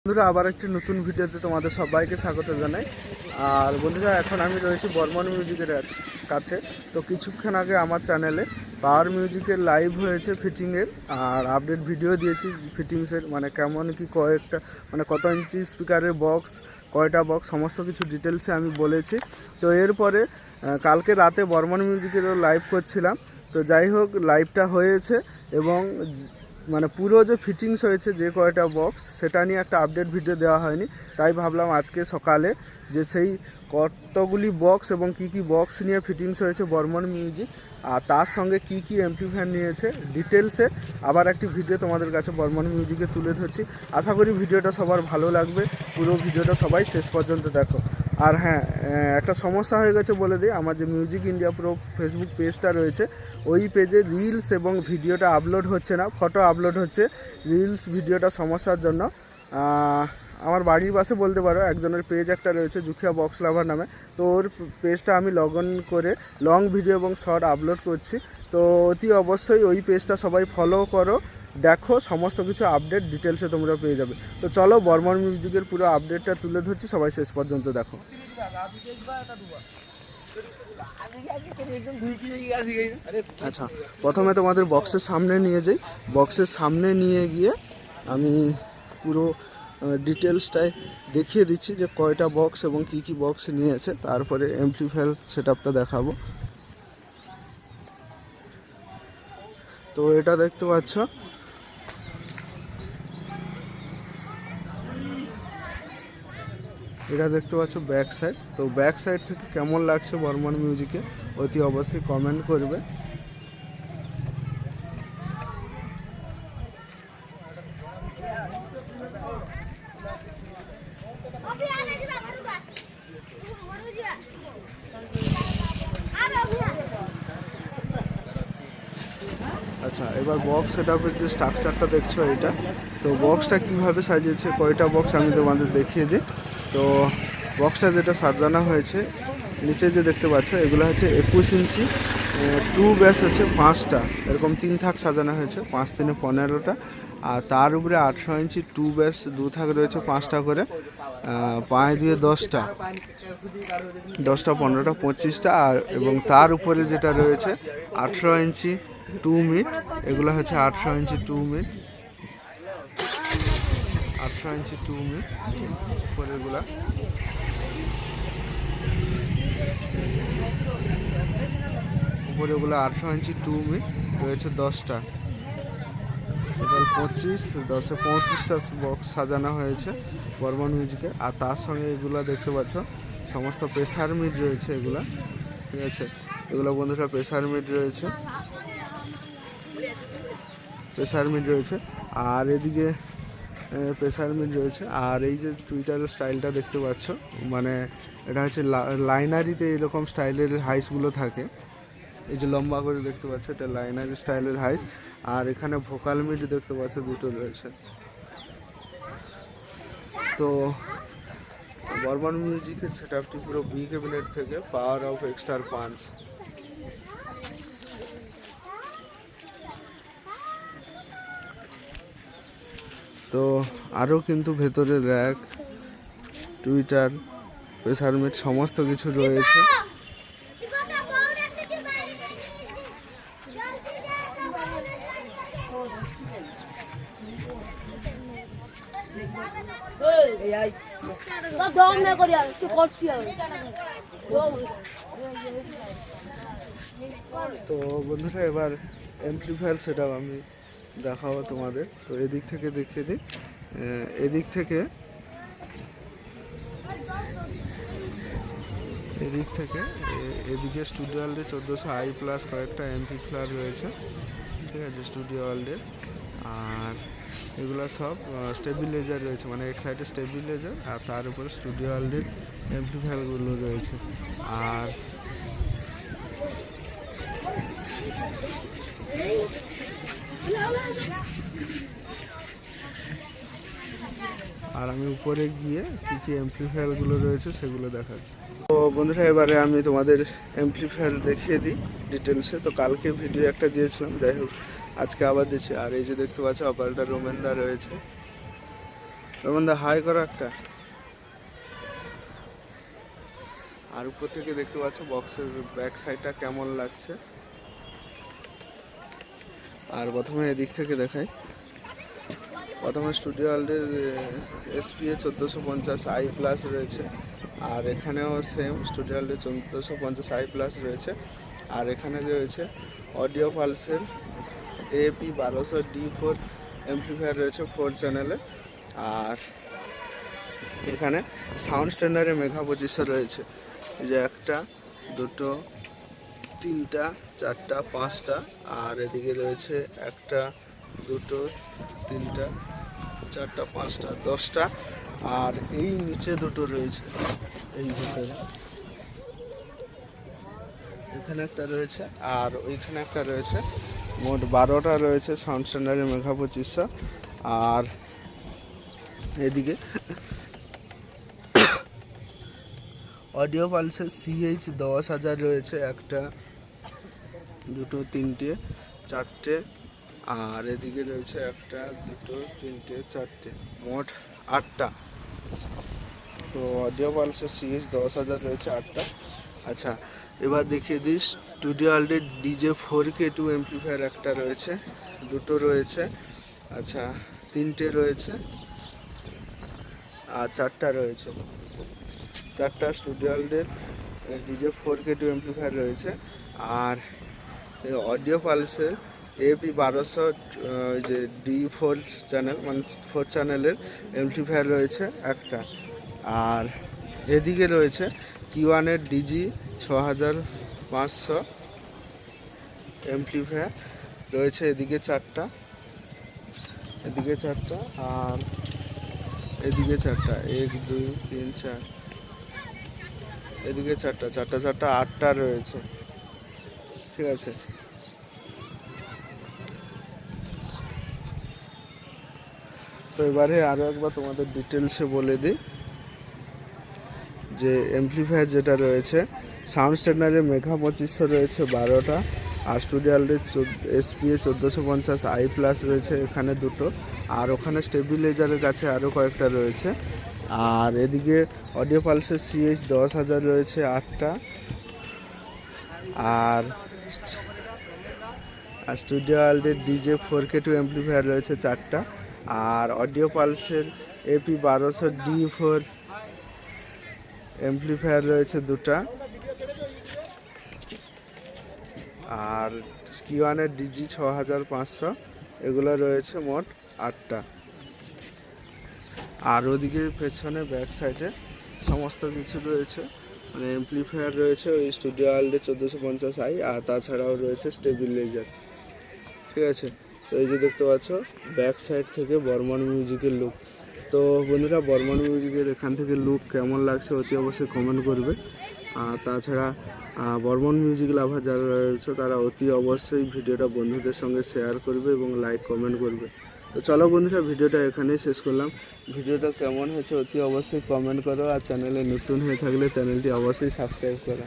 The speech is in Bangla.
বন্ধুরা আবার একটি নতুন ভিডিওতে তোমাদের সবাইকে স্বাগত জানাই। আর বন্ধুরা এখন আমি রয়েছি বর্মন মিউজিকের কাছে। তো কিছুক্ষণ আগে আমার চ্যানেলে পাওয়ার মিউজিকের লাইভ হয়েছে ফিটিংয়ের, আর আপডেট ভিডিও দিয়েছি ফিটিংসের, মানে কেমন কি কয়েকটা মানে কত ইঞ্চি স্পিকারের বক্স, কয়টা বক্স, সমস্ত কিছু ডিটেলসে আমি বলেছি। তো এরপরে কালকে রাতে বর্মন মিউজিকেরও লাইভ করছিলাম। তো যাই হোক, লাইভটা হয়েছে এবং মানে পুরো যে ফিটিংস হয়েছে যে কয়টা বক্স, সেটা নিয়ে একটা আপডেট ভিডিও দেওয়া হয়নি। তাই ভাবলাম আজকে সকালে যে সেই কতগুলি বক্স এবং কি কি বক্স নিয়ে ফিটিংস হয়েছে বর্মন মিউজিক, আর তার সঙ্গে কি কি অ্যাম্পলিফায়ার নিয়েছে ডিটেলসে আবার একটি ভিডিও তোমাদের কাছে বর্মন মিউজিকে তুলে ধরছি। আশা করি ভিডিওটা সবার ভালো লাগবে, পুরো ভিডিওটা সবাই শেষ পর্যন্ত দেখো। আর হ্যাঁ, একটা সমস্যা হয়ে গেছে বলে দিই, আমার যে মিউজিক ইন্ডিয়া প্রো ফেসবুক পেজটা রয়েছে, ওই পেজে রিলস এবং ভিডিওটা আপলোড হচ্ছে না, ফটো আপলোড হচ্ছে। রিলস ভিডিওটা সমস্যার জন্য আমার বাড়ির পাশে বলতে পারো একজনের পেজ একটা রয়েছে জুখিয়া বক্স লাভার নামে, তো ওর পেজটা আমি লগ ইন করে লং ভিডিও এবং শর্ট আপলোড করছি। তো অতি অবশ্যই ওই পেজটা সবাই ফলো করো, দেখো সমস্ত কিছু আপডেট ডিটেলসে তোমরা পেয়ে যাবে। তো চলো বর্মন মিউজিকের পুরো আপডেটটা তুলে ধরছি, সবাই শেষ পর্যন্ত দেখো। আচ্ছা, প্রথমে তোমাদের বক্সের সামনে নিয়ে যাই। বক্সের সামনে নিয়ে গিয়ে আমি পুরো ডিটেলসটাই দেখিয়ে দিচ্ছি যে কয়টা বক্স এবং কি কি বক্স নিয়েছে, তারপরে অ্যাম্পলিফায়ার সেটআপটা দেখাবো। তো এটা দেখতে পাচ্ছ, এটা দেখতে পাচ্ছ ব্যাক সাইড। তো ব্যাক সাইড থেকে কেমন লাগছে বর্মন মিউজিকে অতি অবশ্যই কমেন্ট করবে। আচ্ছা, এবার বক্স সেটআপের যে স্ট্রাকচারটা দেখছো এটা, তো বক্সটা কীভাবে সাজিয়েছে, কয়টা বক্স আমি তোমাদের দেখিয়ে দিই। তো বক্সটা যেটা সাজানো হয়েছে, নিচে যে দেখতে পাচ্ছ এগুলো হচ্ছে 21 ইঞ্চি, টু ব্যাস হচ্ছে 5টা, এরকম 3 থাক সাজানো হয়েছে, 5 3 15টা। আর তার উপরে 18 ইঞ্চি টু ব্যাস 2 থাক রয়েছে 5টা করে, 5 দিয়ে 10টা, 10টা 15টা 25টা। আর এবং তার উপরে যেটা রয়েছে 18 ইঞ্চি 2 মিড, এগুলো হচ্ছে 18 ইঞ্চি 2 মিড, 18 ইঞ্চি 2 মিড উপরেগুলা। উপরেগুলো 18 ইঞ্চি 2 মিড রয়েছে 10টা, এবার 25 10-এ 35টা বক্স সাজানো হয়েছে বর্মন মিউজিকে। আর তার সঙ্গে এগুলো দেখতে পাচ্ছ সমস্ত প্রেসার মিড রয়েছে এগুলা, ঠিক আছে। এগুলো বন্ধুরা প্রেসার মিড রয়েছে, প্রেসার মিড রয়েছে। আর এদিকে প্রেসার মিড রয়েছে। আর এই যে টুইটারের স্টাইলটা দেখতে পাচ্ছ, মানে এটা হচ্ছে লাইনারিতে এরকম স্টাইলের হাইসগুলো থাকে, এই যে লম্বা করে দেখতে পাচ্ছ, এটা লাইনারি স্টাইলের হাইস। আর এখানে ভোকাল মিড দেখতে পাচ্ছ দুটো রয়েছে। তো বর্মন মিউজিকের সেটআপটি পুরো বি ক্যাবিনেট থেকে পাওয়ার অফ এক্সট্রা পাঞ্চ। তো আরও কিন্তু ভেতরে র্যাক, টুইটার, প্রেসার মিট সমস্ত কিছু রয়েছে। তো বন্ধুরা এবার অ্যাম্পলিফায়ার সেটআপ আমি দেখাবো তোমাদের। তো এদিক থেকে দেখিয়ে দিই, এদিক থেকে এদিকে স্টুডিও ওয়ার্ল্ডের 1400i+ কয়েকটা অ্যাম্পলিফায়ার রয়েছে, ঠিক আছে, স্টুডিও ওয়ার্ল্ডের। আর এগুলো সব স্টেবিলাইজার রয়েছে, মানে এক সাইডে স্টেবিলাইজার আর তার উপরে স্টুডিও ওয়ার্ল্ডের অ্যাম্পলিফায়ারগুলো রয়েছে। আর আমি উপরে গিয়ে কী কী অ্যাম্পলিফায়ারগুলো রয়েছে সেগুলো দেখাচ্ছি। তো বন্ধুরা এবারে আমি তোমাদের অ্যাম্পলিফায়ার দেখিয়ে দিই ডিটেলসে। তো কালকে ভিডিও একটা দিয়েছিলাম, যাই হোক আজকে আবার দিচ্ছি। আর এই যে দেখতে পাচ্ছ অপারেটর রোমেনদা রয়েছে, ওর মধ্যে হাই করো একটা। আর উপর থেকে দেখতে পাচ্ছ বক্সের ব্যাক সাইডটা কেমন লাগছে। আর প্রথমে এদিক থেকে দেখাই। প্রথমে স্টুডিও ওয়ার্ল্ডের SPA 1450i+ রয়েছে। আর এখানেও সেম স্টুডিও ওয়ার্ল্ডের 1450i+ রয়েছে। আর এখানে রয়েছে অডিও পালসের AP 1200D4 অ্যাম্পলিফায়ার রয়েছে 4 চ্যানেলে। আর এখানে সাউন্ড স্ট্যান্ডার্ডের মেঘা 2500 রয়েছে। এই যে 1টা 2টো 3টা 4টা 5টা। আর এদিকে রয়েছে 1টা 2টো 3টা 4টা 5টা 10টা। আর এই নিচে দুটো রয়েছে, এই ভিতরে এখানে একটা রয়েছে আর ওইখানে একটা রয়েছে। মোট 12টা রয়েছে সাউন্ড স্ট্যান্ডার্ডের মেঘা 2500। আর এদিকে অডিও পালসের CH 10000 রয়েছে। 1টা 2টো 3টে 4টে। আর এদিকে রয়েছে 1টা 2টো 3টে 4টে, মোট 8টা। তো অডিও পালসের CH 10000 রয়েছে 8টা। আচ্ছা, এবার দেখিয়ে দিই স্টুডিও ওয়ার্ল্ডের DJ 4K2 অ্যাম্পলিফায়ার একটা রয়েছে, দুটো রয়েছে, আচ্ছা 3টে রয়েছে আর 4টা রয়েছে। 4টা স্টুডিও ওয়ার্ল্ডের DJ 4K2 অ্যাম্পলিফায়ার রয়েছে। আর অডিও পালসের AP 1200 যে D4 চ্যানেল মানে 4 চ্যানেলের অ্যাম্পলিফায়ার রয়েছে একটা। আর এদিকে রয়েছে Q1-এর DG 6500 অ্যাম্পলিফায়ার রয়েছে। এদিকে 4টা, এদিকে 4টা আর এদিকে 4টা, 1 2 3 4, এদিকে 4টা 4টা 4টা 8টা রয়েছে। ঠিক আছে, তো এবারে আরও একবার তোমাদের ডিটেলসে বলে দিই যে অ্যাম্পলিফায়ার যেটা রয়েছে সাউন্ড স্ট্যান্ডার্ডের মেঘা 2500 রয়েছে 12টা। আর স্টুডিও ওয়ার্ল্ডের SPA 1450i+ রয়েছে এখানে দুটো। আর ওখানে স্টেবিলাইজারের কাছে আরও কয়েকটা রয়েছে। আর এদিকে অডিও পালসের CH 10000 রয়েছে 8টা। আর স্টুডিও ওয়ার্ল্ডের DJ 4K2 অ্যাম্পলিফায়ার রয়েছে 4টা। আর অডিও পালসের AP 1200D4 অ্যাম্পলিফায়ার রয়েছে 2টা। আর Q1-এর DG 6500 এগুলো রয়েছে মোট 8টা। আর ওদিকে পেছনে ব্যাক সাইডে সমস্ত কিছু রয়েছে, মানে অ্যাম্পলিফায়ার রয়েছে ওই স্টুডিও ওয়ার্ল্ডের 1450i। আর তাছাড়াও রয়েছে স্টেবিলাইজার। ঠিক আছে, তো এই যে দেখতে পাচ্ছ ব্যাক সাইড থেকে বর্মন মিউজিকের লুক। তো বন্ধুরা, বর্মন মিউজিকের এখান থেকে লুক কেমন লাগছে অতি অবশ্যই কমেন্ট করবে। আর তাছাড়া বর্মন মিউজিক লাভার যারা রয়েছে তারা অতি অবশ্যই ভিডিওটা বন্ধুদের সঙ্গে শেয়ার করবে এবং লাইক কমেন্ট করবে। তো চলো বন্ধুরা, ভিডিওটা এখানেই শেষ করলাম। ভিডিওটা কেমন হয়েছে অতি অবশ্যই কমেন্ট করো। আর চ্যানেলে নতুন হয়ে থাকলে চ্যানেলটি অবশ্যই সাবস্ক্রাইব করো।